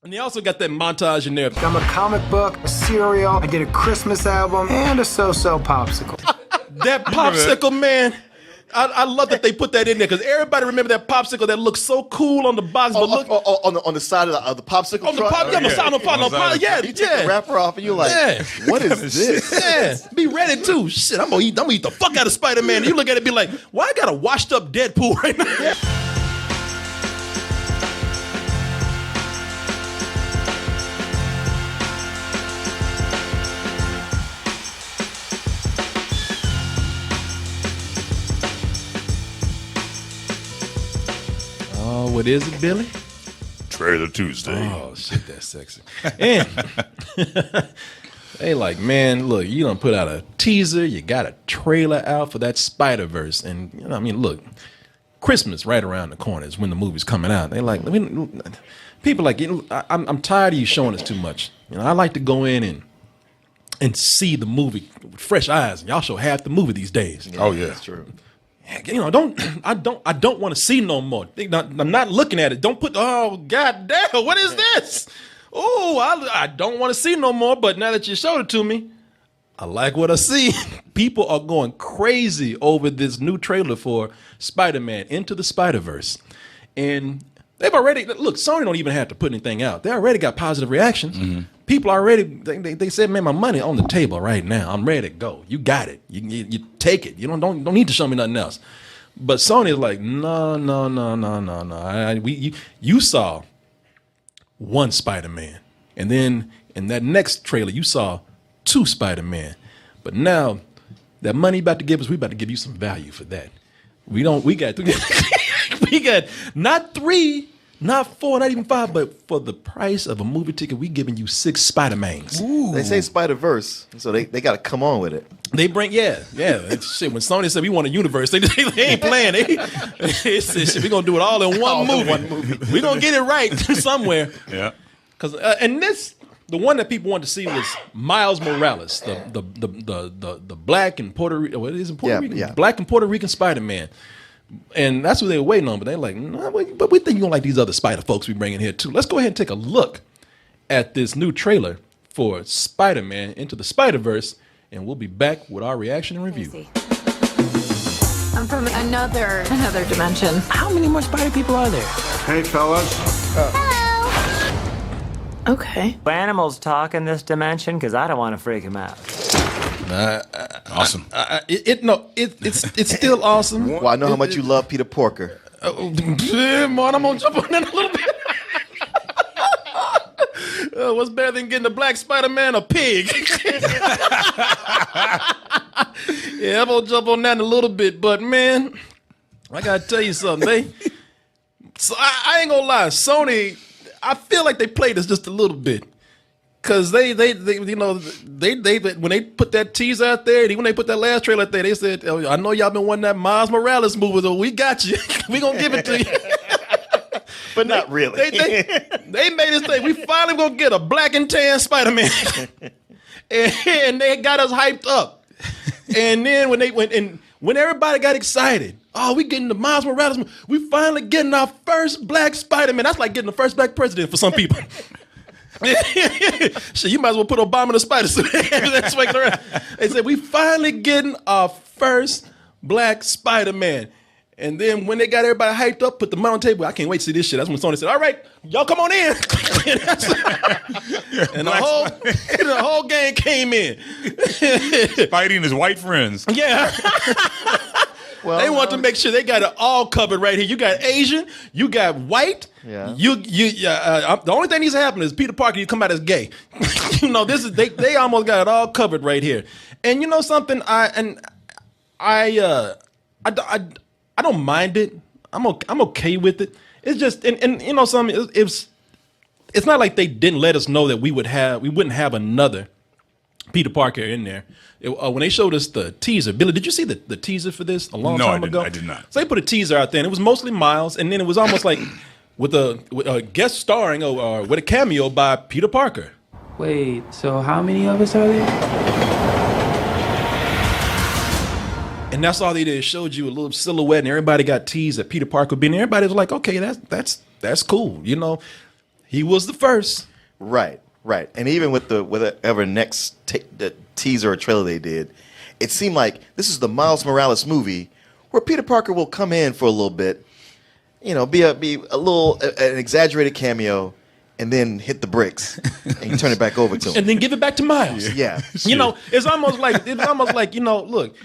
And they also got that montage in there. I'm a comic book, a cereal, I did a Christmas album, and a so-so popsicle. That popsicle, man. I love that they put that in there because everybody remember that popsicle that looked so cool on the box. But look on the side of the popsicle on the truck. on the side, yeah. You take the wrapper off and you're like, what is this? Yeah, be ready too. Shit, I'm gonna eat the fuck out of Spider-Man. You look at it and be like, why I got a washed up Deadpool right now? Yeah. What is it, Billy? Trailer Tuesday. Oh, shit, that's sexy. And they like, man, look, you done put out a teaser. You got a trailer out for that Spider-Verse. And, you know, I mean, look, Christmas right around the corner is when the movie's coming out. They like, people like, you know, I'm tired of you showing us too much. You know, I like to go in and see the movie with fresh eyes. And y'all show half the movie these days. Yeah, yeah, that's true. You know, I don't want to see no more. I'm not looking at it. Don't put, oh, god damn, what is this? Oh, I don't want to see no more, but now that you showed it to me, I like what I see. People are going crazy over this new trailer for Spider-Man Into the Spider-Verse. And they've already, look, Sony don't even have to put anything out. They already got positive reactions. Mm-hmm. People already, they said, man, my money on the table right now. I'm ready to go. You got it. You take it. You don't need to show me nothing else. But Sony is like, no. You saw one Spider-Man. And then in that next trailer, you saw two Spider-Man. But now that money you about to give us, we about to give you some value for that. We got not 3, not 4, not even 5, but for the price of a movie ticket, we giving you 6 Spider-Mans. They say Spider-Verse, so they got to come on with it. They bring, yeah. Shit, when Sony said we want a universe, they ain't playing. They said, shit, we going to do it all in one movie. We going to get it right somewhere. Yeah. Cause, the one that people wanted to see was Miles Morales, the black and Puerto Rican, what is it, Puerto Rican? Yeah. Black and Puerto Rican Spider-Man. And that's what they were waiting on, but they're like, nah, but we think you're gonna like these other Spider folks we bring in here too. Let's go ahead and take a look at this new trailer for Spider-Man Into the Spider-Verse, and we'll be back with our reaction and review. I'm from another dimension. How many more spider people are there? Hey, fellas. Hello. Okay. Animals talk in this dimension? Because I don't want to freak him out. Awesome. It's still awesome. Well, I know how much you love Peter Porker. Man, I'm gonna jump on that a little bit. What's better than getting a black Spider-Man? A pig. Yeah, I'm gonna jump on that in a little bit, but man, I gotta tell you something. I ain't gonna lie, Sony, I feel like they played us just a little bit. Cause they you know they when they put that teaser out there, when they put that last trailer out there, they said, oh, I know y'all been wanting that Miles Morales movie, so we got you. We gonna give it to you. But not really. They made us think we finally gonna get a black and tan Spider-Man. and they got us hyped up. And then when everybody got excited, oh, we getting the Miles Morales movie. We finally getting our first black Spider-Man. That's like getting the first black president for some people. Shit, you might as well put Obama in a spider suit. They said we finally getting our first black Spider-Man. And then when they got everybody hyped up, put the money on the table. I can't wait to see this shit. That's when Sony said, all right, y'all come on in. And the whole gang came in. Fighting his white friends. Yeah. Well, they want to make sure they got it all covered right here. You got Asian, you got white. Yeah. The only thing needs to happen is Peter Parker. You come out as gay. You know, this is they almost got it all covered right here. And you know something, I don't mind it. I'm okay with it. It's just and you know something. It's not like they didn't let us know that we wouldn't have another Peter Parker in there. When they showed us the teaser, Billy, did you see the teaser for this a long time ago? I did not. So they put a teaser out there, and it was mostly Miles, and then it was almost like with a guest starring or with a cameo by Peter Parker. Wait, so how many of us are there? And that's all they did. It showed you a little silhouette, and everybody got teased that Peter Parker would be in there. Everybody was like, okay, that's cool, you know. He was the first. Right. And even with whatever next the teaser or trailer they did, it seemed like this is the Miles Morales movie where Peter Parker will come in for a little bit, you know, be a little an exaggerated cameo, and then hit the bricks and you turn it back over to him, and then give it back to Miles. Yeah. You know, it's almost like you know, look.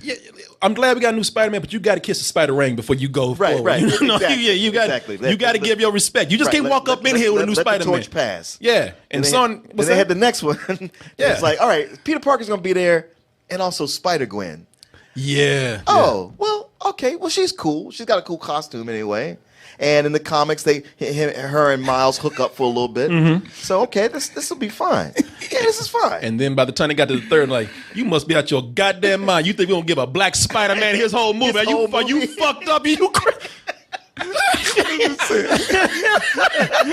Yeah, I'm glad we got a new Spider-Man, but you got to kiss the spider ring before you go forward. Right. You know? Exactly. Yeah, you got to give your respect. You just can't walk up in here with a new let Spider-Man. The torch pass. Yeah, and then they had the next one. Yeah. It's like, all right, Peter Parker's gonna be there, and also Spider-Gwen. Yeah. Oh, well, okay. Well, she's cool. She's got a cool costume anyway. And in the comics, her and Miles hook up for a little bit. Mm-hmm. So, okay, this will be fine. Yeah, this is fine. And then by the time they got to the third, like, you must be out your goddamn mind. You think we're gonna give a black Spider-Man his whole movie? His whole movie? You fucked up? You crazy?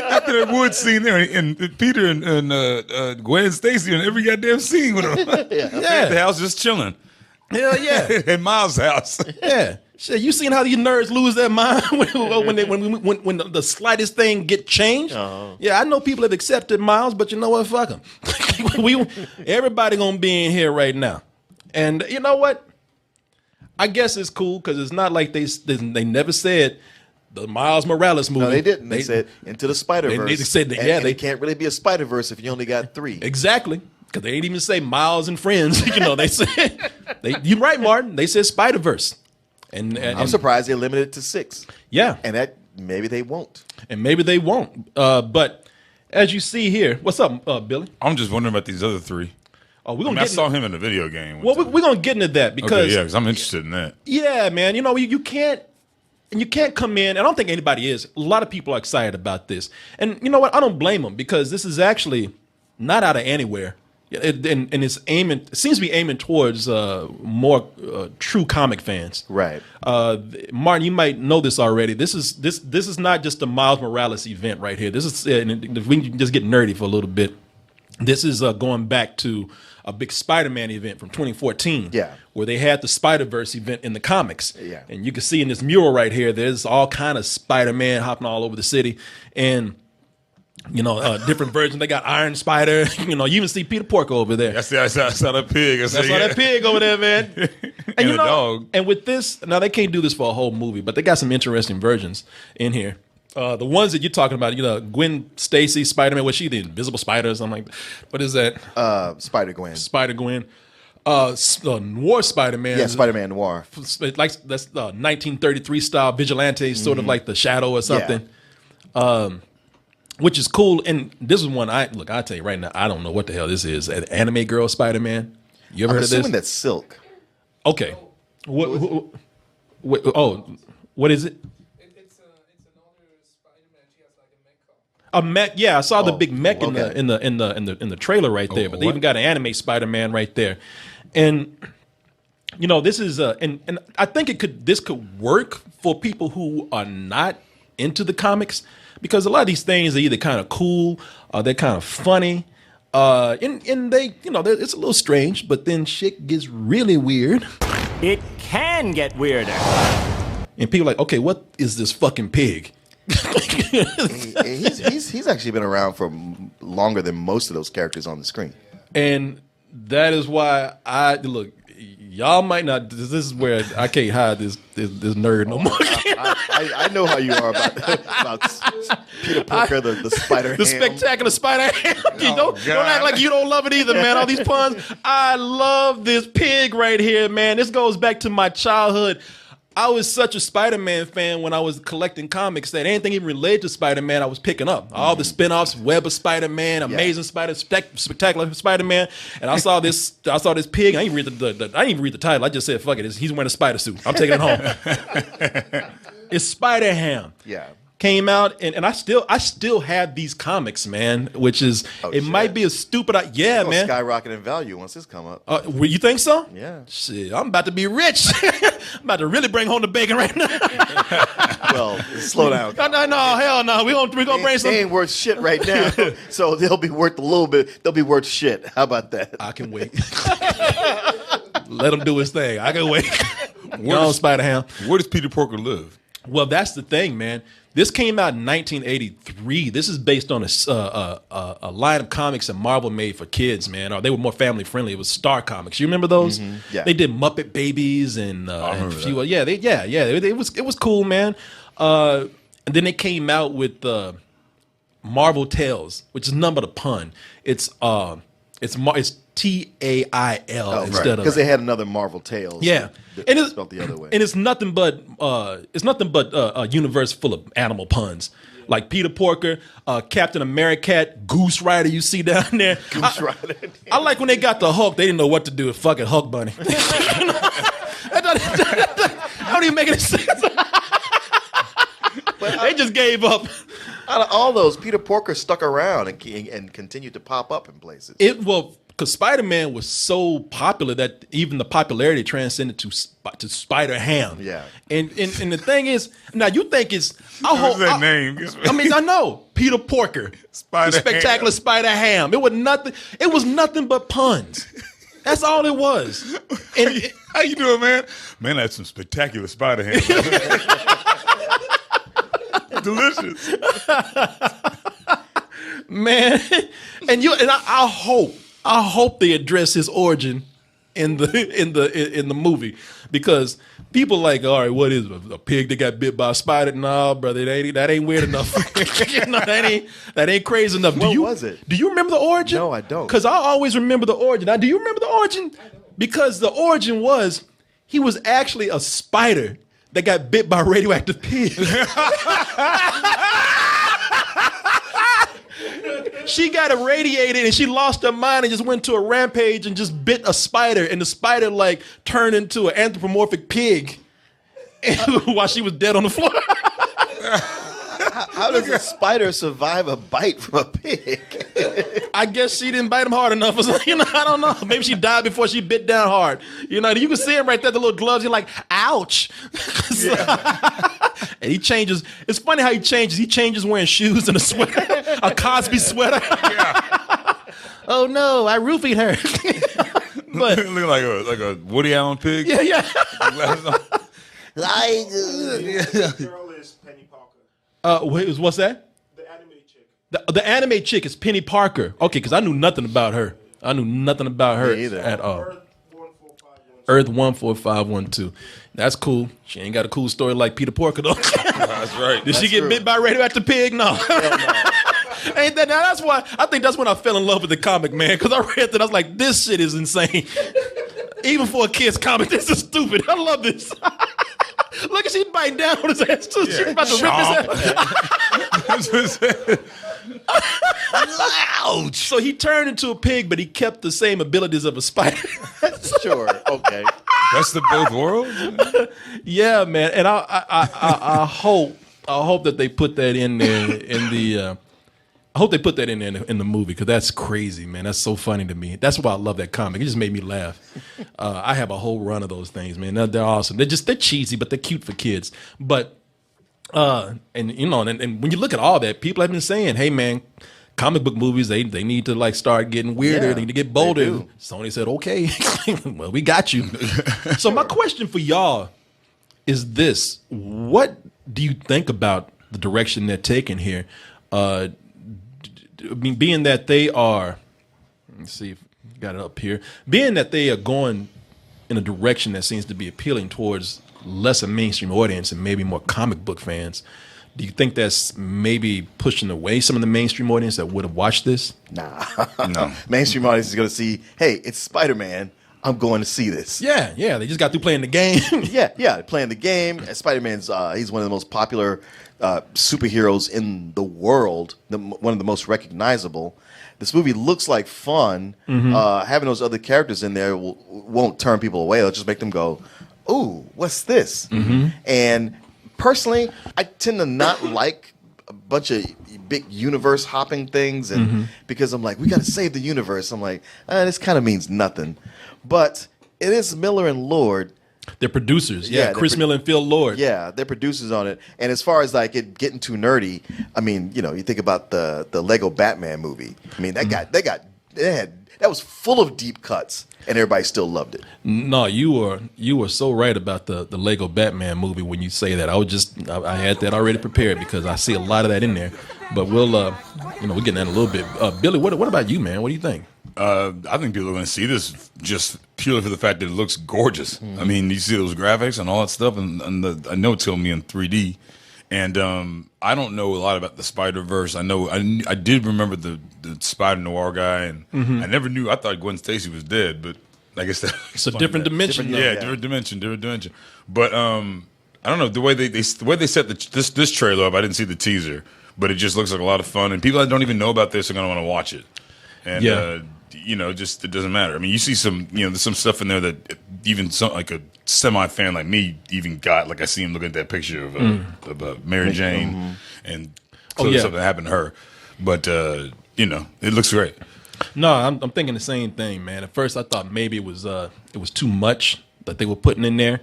After that wood scene there, and Peter and Gwen Stacy in every goddamn scene with him. Yeah. The house just chilling. Hell yeah. At Miles' house. Yeah. Shit, you seen how these nerds lose their mind when the slightest thing get changed? Uh-huh. Yeah, I know people have accepted Miles, but you know what? Fuck them. Everybody gonna be in here right now, and you know what? I guess it's cool because it's not like they never said the Miles Morales movie. No, they didn't. They said Into the Spider-Verse. They said that, and it can't really be a Spider-Verse if you only got 3. Exactly. Because they didn't even say Miles and Friends. You know, they said you're right, Martin. They said Spider-Verse. And I'm surprised they limited it to 6. Yeah. And that maybe they won't. And maybe they won't. But as you see here, what's up, Billy? I'm just wondering about these other 3. Oh, I saw him in the video game. Well, we're gonna get into that because because I'm interested in that. Yeah, man. You know, you can't come in. I don't think anybody is. A lot of people are excited about this, and you know what? I don't blame them because this is actually not out of anywhere. And it's aiming. It seems to be aiming towards more true comic fans. Right. Martin, you might know this already. This is not just a Miles Morales event right here. This is if we can just get nerdy for a little bit. This is going back to a big Spider-Man event from 2014. Yeah. Where they had the Spider-Verse event in the comics. Yeah. And you can see in this mural right here, there's all kind of Spider-Man hopping all over the city, and you know, different versions. They got Iron Spider. You know, you even see Peter Porker over there. I saw that pig. I saw that pig over there, man. And you a know, dog. And with this, now they can't do this for a whole movie, but they got some interesting versions in here. The ones that you're talking about, you know, Gwen Stacy, Spider-Man, was she the Invisible Spider or something like that? What is that? Spider-Gwen. Spider-Gwen. Noir Spider-Man. Yeah, Spider-Man Noir. Like that's 1933 style vigilante, sort of like the Shadow or something. Yeah. Which is cool. And this is one I'll tell you right now, I don't know what the hell this is. An anime girl Spider-Man. You ever heard of this? I'm assuming that's Silk. Okay. What is it? It's an older Spider-Man. She has like a mech. A mech, yeah. I saw the big mech okay. in the trailer right there, but they even got an anime Spider-Man right there, and you know this is and I think this could work for people who are not into the comics because a lot of these things are either kind of cool or they're kind of funny, and they it's a little strange, but then shit gets really weird. It can get weirder. And people are like, okay, what is this fucking pig? He's actually been around for longer than most of those characters on the screen. And that is why y'all might not. This is where I can't hide this nerd no more. I know how you are about Peter Parker, the Spider, the spectacular Spider. Don't act like you don't love it either, man. All these puns. I love this pig right here, man. This goes back to my childhood. I was such a Spider-Man fan when I was collecting comics that anything even related to Spider-Man I was picking up. All the spin-offs, Web of Spider-Man, Amazing Spider, Spectacular Spider-Man, and I saw this pig. I didn't even read the title. I just said, "Fuck it, he's wearing a spider suit. I'm taking it home." It's Spider-Ham. Yeah. Came out and I still have these comics, man. Which is might be a stupid man. Skyrocket in value once this come up. You think so? Yeah. Shit, I'm about to be rich. I'm about to really bring home the bacon right now. Well, slow down. No, hell no. We're gonna bring some. They ain't worth shit right now, so they'll be worth a little bit. They'll be worth shit. How about that? I can wait. Let him do his thing. I can wait. Spider-Ham. Where does Peter Porker live? Well, that's the thing, man. This came out in 1983. This is based on a line of comics that Marvel made for kids, man. Or they were more family friendly. It was Star Comics. You remember those? Yeah. They did Muppet Babies and a few. It was cool, man. And then they came out with Marvel Tales, which is none but a pun. It's TAIL instead of, because they had another Marvel Tales. yeah, and it's spelled the other way. and it's nothing but a universe full of animal puns. Like Peter Porker, Captain America, Goose Rider, you see down there. Goose Rider. I like when they got the Hulk, they didn't know what to do with fucking Hulk Bunny. That don't even make any sense. They just gave up. Out of all those, Peter Porker stuck around and continued to pop up in places. Because Spider-Man was so popular that even the popularity transcended to Spider-Ham. Yeah. And the thing is, now you think it's What's that name? I mean, I know Peter Porker, Spider-Ham. the spectacular Spider-Ham. It was nothing but puns. That's all it was. And How you doing, man? Man, that's some spectacular Spider-Ham. Delicious. man, and I hope they address his origin in the movie, because people like, all right, what is it, a pig that got bit by a spider? No, brother, that ain't weird enough. No, that ain't crazy enough. What was it? Do you remember the origin? No, I don't. Because I always remember the origin. Now, do you remember the origin? Because the origin was he was actually a spider that got bit by a radioactive pig. She got irradiated and she lost her mind and just went to a rampage and just bit a spider, and the spider like turned into an anthropomorphic pig while she was dead on the floor. How does a spider survive a bite from a pig? I guess she didn't bite him hard enough. Or something. I don't know. Maybe she died before she bit down hard. You can see him right there, the little gloves. You're like, ouch. And he changes. It's funny how he changes. He changes wearing shoes and a sweater, a Cosby sweater. Oh no, I roofied her. But Looking like a Woody Allen pig. yeah. Girl is Penny Parker. What's that? The anime chick. The anime chick is Penny Parker. Okay, because I knew nothing about her. I knew nothing about her Me either. at all. Earth 14512. Earth 14512. That's cool. She ain't got a cool story like Peter Porker though. That's right. Did she get bit by a radioactive pig? No. Ain't that now? That's why I think that's when I fell in love with the comic, man. Because I read that, I was like, this shit is insane. Even for a kid's comic, this is stupid. I love this. Look at she biting down on his ass too. She's about to rip his ass. Ouch! So he turned into a pig, but he kept the same abilities of a spider. Sure. Okay. That's the both worlds. Yeah, man. And I hope that they put that in there in the. I hope they put that in there in the movie, because that's crazy, man. That's so funny to me. That's why I love that comic. It just made me laugh. I have a whole run of those things, man. They're awesome. They're cheesy, but they're cute for kids. But and when you look at all that, people have been saying, hey, man, comic book movies, they need to like start getting weirder. Yeah, they need to get bolder. they do. Sony said, okay, well, we got you. So my question for y'all is this: what do you think about the direction they're taking here? I mean, being that they are, let's see if I got it up here, being that they are going in a direction that seems to be appealing towards less a mainstream audience and maybe more comic book fans, do you think that's maybe pushing away some of the mainstream audience that would have watched this? Nah. No. Mainstream audience is going to see, hey, it's Spider-Man. I'm going to see this. Yeah, they just got through playing the game. Yeah, playing the game. Spider-Man's he's one of the most popular superheroes in the world, one of the most recognizable. This movie looks like fun. Having those other characters in there won't turn people away. It'll just make them go, ooh, what's this? And personally, I tend to not like a bunch of big universe hopping things, and because I'm like, we got to save the universe. I'm like, this kind of means nothing. But it is Miller and Lord. They're producers. Yeah, Yeah, Chris Miller and Phil Lord. Yeah, they're producers on it. And as far as like it getting too nerdy, I mean, you think about the Lego Batman movie. I mean, they had full of deep cuts, and everybody still loved it. No, you were so right about the Lego Batman movie when you say that. I had that already prepared because I see a lot of that in there. But we'll we're getting that in a little bit. Billy, what about you, man? What do you think? I think people are going to see this just purely for the fact that it looks gorgeous. I mean, you see those graphics and all that stuff, and I know it's going to be in 3D. And I don't know a lot about the Spider-Verse. I know I did remember the Spider Noir guy, and I never knew. I thought Gwen Stacy was dead, but I guess it's a different dimension. Different dimension. But I don't know the way they set this trailer up. I didn't see the teaser, but it just looks like a lot of fun, and people that don't even know about this are going to want to watch it. And just it doesn't matter. I mean, you see some, there's some stuff in there that even like a semi-fan like me even got. Like I see him looking at that picture of Mary Jane, and clearly something happened to her. But it looks great. No, I'm thinking the same thing, man. At first, I thought maybe it was too much that they were putting in there.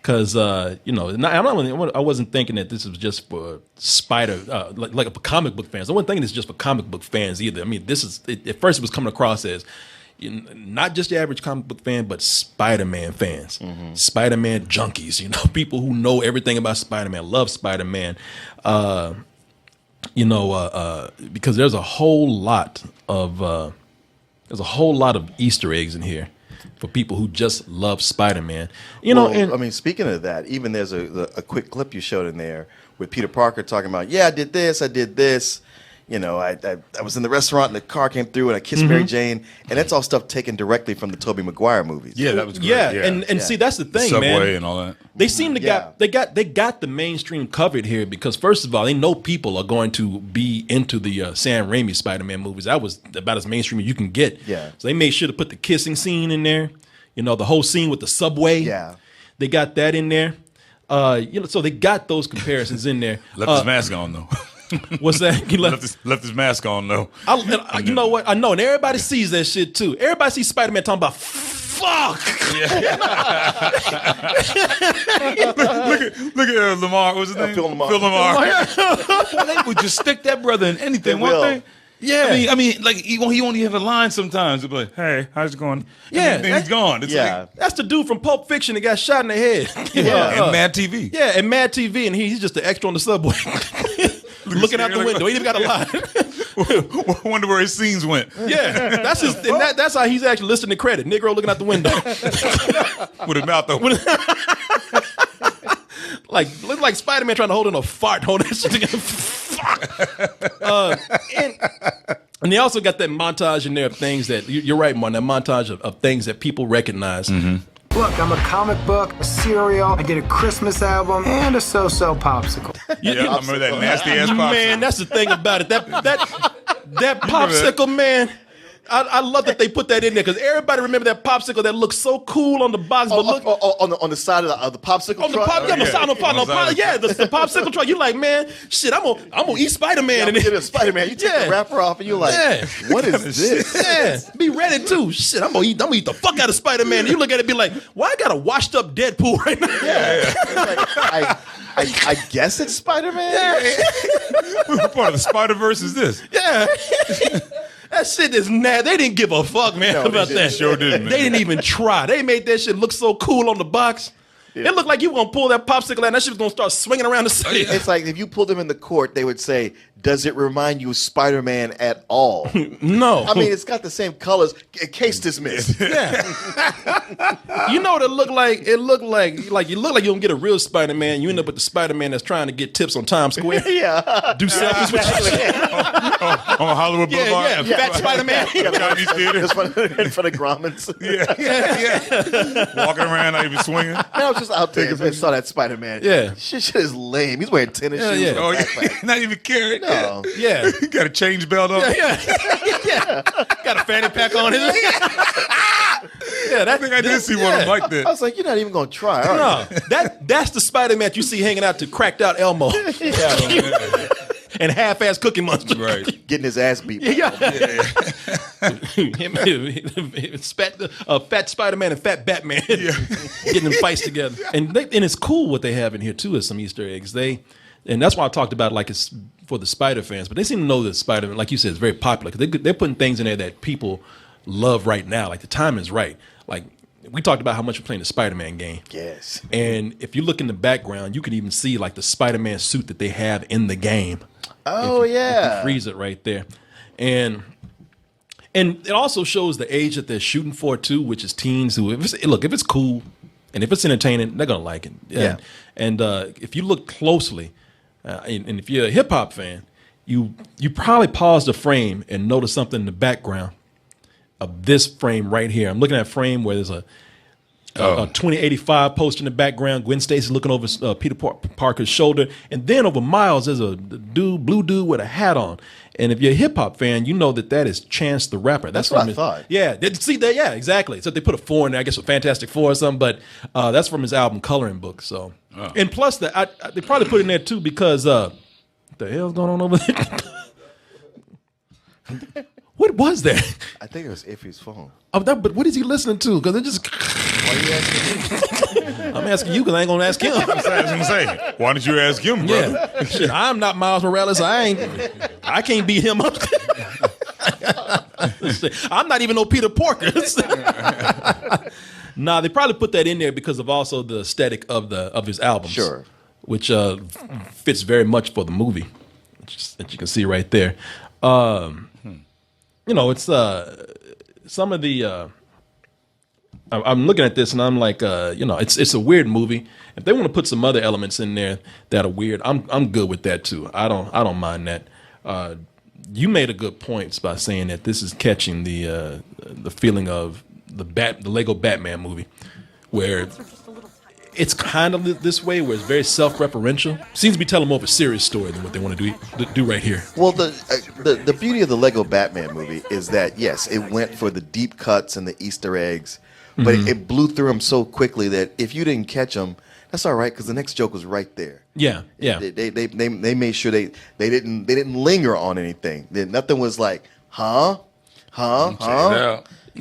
Because I wasn't thinking that this was just for like for comic book fans. I wasn't thinking this just for comic book fans either. I mean, at first it was coming across as not just the average comic book fan, but Spider-Man fans, Spider-Man junkies. People who know everything about Spider-Man, love Spider-Man. Because there's a whole lot of Easter eggs in here for people who just love Spider-Man. Speaking of that, even there's a quick clip you showed in there with Peter Parker talking about, I did this. I was in the restaurant and the car came through and I kissed Mary Jane, and that's all stuff taken directly from the Tobey Maguire movies. Yeah, that was great. And see, that's the thing, Subway man. and all that. They seem to they got the mainstream covered here because first of all, they know people are going to be into the Sam Raimi Spider-Man movies. That was about as mainstream as you can get. Yeah. So they made sure to put the kissing scene in there. The whole scene with the subway. Yeah. They got that in there. So they got those comparisons in there. Left his mask on though. What's that? He left his mask on though. You know what? I know, and everybody sees that shit too. Everybody sees Spider-Man talking about fuck. Look at Lamar. What's his name? Phil Lamar. Well, they would just stick that brother in anything, won't they? Yeah. I mean, like he only have a line sometimes. They'll be like, "Hey, how's it going?" Yeah, and then he's gone. It's that's the dude from Pulp Fiction that got shot in the head. and Mad TV. Yeah, and Mad TV, and he's just an extra on the subway. Looking out the window, he ain't even got a line. Wonder where his scenes went. Yeah, that's his. And that's how he's actually listing the credit. Negro looking out the window with his mouth open. Look like Spider-Man trying to hold in a fart, hold that shit together. And they also got that montage in there of things that you're right, Martin. That montage of things that people recognize. Look, I'm a comic book, a cereal, I did a Christmas album, and a so-so popsicle. I remember that nasty ass popsicle. Man, that's the thing about it. That popsicle, man. I love that they put that in there because everybody remember that popsicle that looked so cool on the box. But look on the side of the popsicle on the truck. The popsicle truck. You're like, man, shit, I'm gonna eat Spider-Man. And then a Spider-Man. You take the wrapper off and you're like, what is this? Yeah, be ready too. Shit, I'm gonna eat the fuck out of Spider-Man. And you look at it, and be like, why I got a washed up Deadpool right now? Yeah. I guess it's Spider-Man. What part of the Spider-Verse is this? Yeah. That shit is mad. They didn't give a fuck, man, about that. Sure didn't, man. They didn't even try. They made that shit look so cool on the box. It looked like you were going to pull that popsicle out and that shit was going to start swinging around the city. It's like if you pulled them in the court, they would say, does it remind you of Spider-Man at all? No. I mean, it's got the same colors. Case dismissed. Yeah. You know what it looked like? It looked like you don't get a real Spider-Man. You end up with the Spider-Man that's trying to get tips on Times Square. Do selfies with you. On Hollywood Boulevard. Yeah. Fat Spider-Man. Chinese theater. in front of Grauman's. Yeah. Walking around, not even swinging. I was just out there and saw that Spider-Man. Yeah. Shit is lame. He's wearing tennis shoes. Yeah. And a backpack. Not even carrying. No. Yeah. He got a change belt on. Yeah. Got a fanny pack on his. I think I did see one of them like that. I was like, you're not even going to try, are you? That's the Spider-Man you see hanging out to cracked out Elmo. And half-ass Cookie Monster. Right. Getting his ass beat. Fat Spider-Man and Fat Batman getting in fights together. And it's cool what they have in here, too, is some Easter eggs. And that's why I talked about like it's for the Spider fans. But they seem to know that Spider-Man, like you said, is very popular. Because they're putting things in there that people love right now. Like the time is right. Like we talked about how much we're playing the Spider-Man game. Yes. And if you look in the background, you can even see like the Spider-Man suit that they have in the game. Oh, If yeah. you freeze it right there. And it also shows the age that they're shooting for too, which is teens who, if it's cool and if it's entertaining, they're gonna like it. Yeah. And if you look closely, and if you're a hip hop fan, you probably pause the frame and notice something in the background of this frame right here. I'm looking at a frame where there's a 2085 poster in the background. Gwen Stacy looking over Peter Parker's shoulder, and then over Miles there's a blue dude with a hat on. And if you're a hip hop fan, you know that is Chance the Rapper. That's what I thought. Yeah, see that? Yeah, exactly. So they put a 4 in there, I guess, with Fantastic Four or something. But that's from his album Coloring Book. So, and plus they probably put in there too because what the hell's going on over there? What was that? I think it was Iffy's phone. Oh, but what is he listening to? Because it just. Why are you asking me? I'm asking you because I ain't gonna ask him. I was gonna say, why don't you ask him, brother? Yeah. Shit, I'm not Miles Morales. I can't beat him up. I'm not even no Peter Parker. Nah, they probably put that in there because of also the aesthetic of his albums. Sure. Which fits very much for the movie, that you can see right there. You know, it's some of the. I'm looking at this and I'm like, you know, it's a weird movie. If they want to put some other elements in there that are weird, I'm good with that too. I don't mind that. You made a good point by saying that this is catching the feeling of the Lego Batman movie, where it's kind of this way, where it's very self-referential. Seems to be telling more of a serious story than what they want to do right here. Well, the beauty of the Lego Batman movie is that, yes, it went for the deep cuts and the Easter eggs, but it blew through them so quickly that if you didn't catch them, that's all right because the next joke was right there. Yeah, yeah. They made sure they didn't linger on anything. Nothing was like, huh.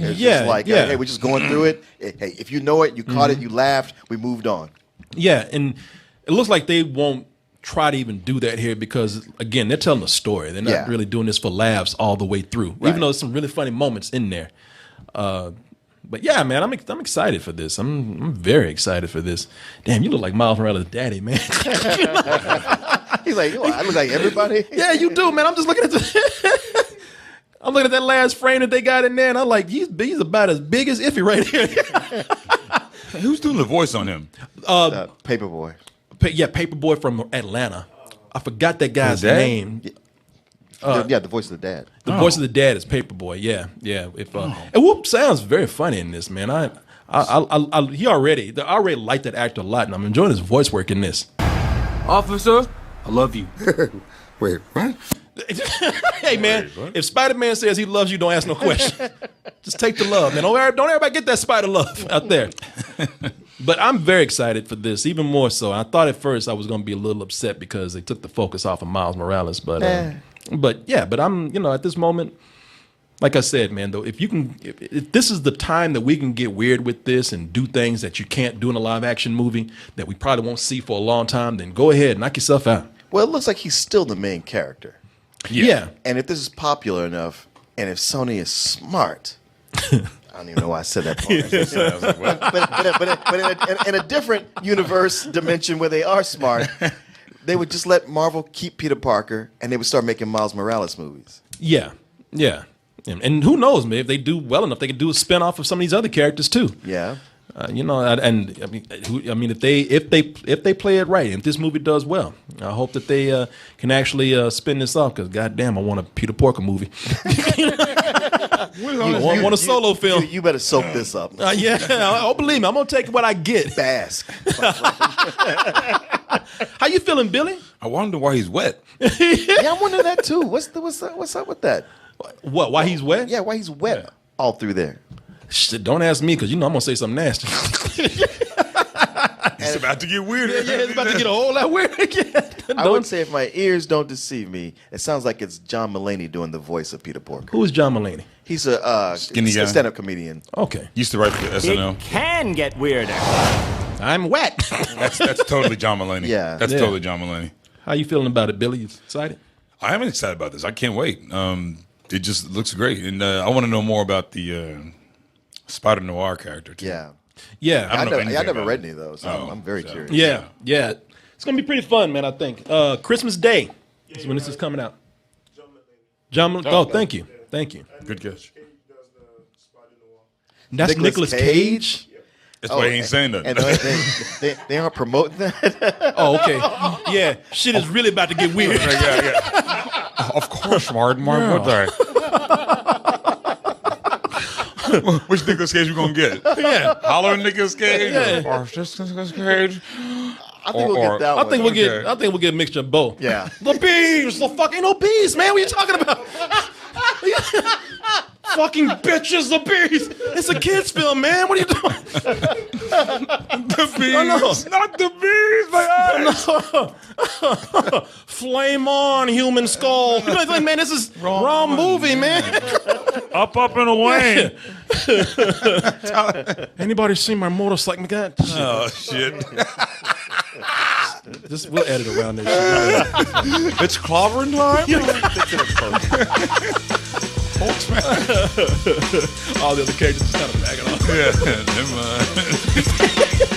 It's just like, hey, we're just going through it. Hey, if you know it, you caught it, you laughed, we moved on. Yeah, and it looks like they won't try to even do that here because, again, they're telling a story. They're not really doing this for laughs all the way through, even though there's some really funny moments in there. But yeah, man, I'm excited for this. I'm very excited for this. Damn, you look like Miles Morales' daddy, man. He's like, I look like everybody. Yeah, you do, man. I'm just looking at I'm looking at that last frame that they got in there, and I'm like, he's about as big as Iffy right here. Who's doing the voice on him? Paperboy. Paperboy from Atlanta. I forgot that guy's name. The voice of the dad. The voice of the dad is Paperboy. Yeah. If and Whoop sounds very funny in this, man. I already like that actor a lot, and I'm enjoying his voice work in this. Officer, I love you. Wait, what? Hey, man, if Spider-Man says he loves you, don't ask no question. Just take the love, man. Don't everybody get that spider love out there. But I'm very excited for this, even more so. I thought at first I was going to be a little upset because they took the focus off of Miles Morales. But I'm, at this moment, like I said, man, though, if this is the time that we can get weird with this and do things that you can't do in a live action movie that we probably won't see for a long time, then go ahead, knock yourself out. Well, it looks like he's still the main character. Yeah. And if this is popular enough, and if Sony is smart, I don't even know why I said that part. but in a different universe dimension where they are smart, they would just let Marvel keep Peter Parker, and they would start making Miles Morales movies. Yeah. And who knows, man? If they do well enough, they could do a spinoff of some of these other characters too. Yeah. If they play it right, if this movie does well, I hope that they can actually spin this off. Because goddamn, I want a Peter Parker movie. want a solo film. You better soak this up. Believe me, I'm gonna take what I get. Bask. How you feeling, Billy? I wonder why he's wet. Yeah, I'm wondering that too. What's up with that? What? Why he's wet? Yeah, why he's wet all through there. Shit, don't ask me because I'm gonna say something nasty. It's about to get weird. Yeah, it's about to get a whole lot weird again. I would say if my ears don't deceive me, it sounds like it's John Mulaney doing the voice of Peter Parker. Who is John Mulaney? He's a skinny guy, stand-up comedian. Okay. Used to write for SNL. It can get weirder. I'm wet. That's totally John Mulaney. Yeah. That's totally John Mulaney. How you feeling about it, Billy? You excited? I am excited about this. I can't wait. it just looks great, and I want to know more about the Spider Noir character too. Yeah. Yeah. I don't know anything I never about read it. any of those. So Oh, I'm very so- curious. Yeah. Yeah. It's gonna be pretty fun, man. I think Christmas Day is when this is coming out. John. Oh, thank you. Thank you. Good catch. That's Nicolas Cage. That's why he ain't saying nothing. And they aren't promoting that. Oh, okay. Yeah, shit is really about to get weird. yeah. Of course, Martin. Why would I? Which Nicolas Cage we gonna get? Yeah. Holler Nicolas Cage Yeah. or just Nicolas Cage? I think we'll get that I one. think we'll get. Okay. I think we'll get a mixture of both. Yeah. The bees. The fucking no bees, man. What are you talking about? Fucking bitches, the bees. It's a kids film, man. What are you doing? The bees, not the bees. Like, Flame on, human skull. Like, man, this is wrong movie, man. up and away. Anybody seen my motorcycle? God, Oh shit! just we'll edit around this shit. It's clobbering time. All the other characters just kind of back it off. Yeah, never mind.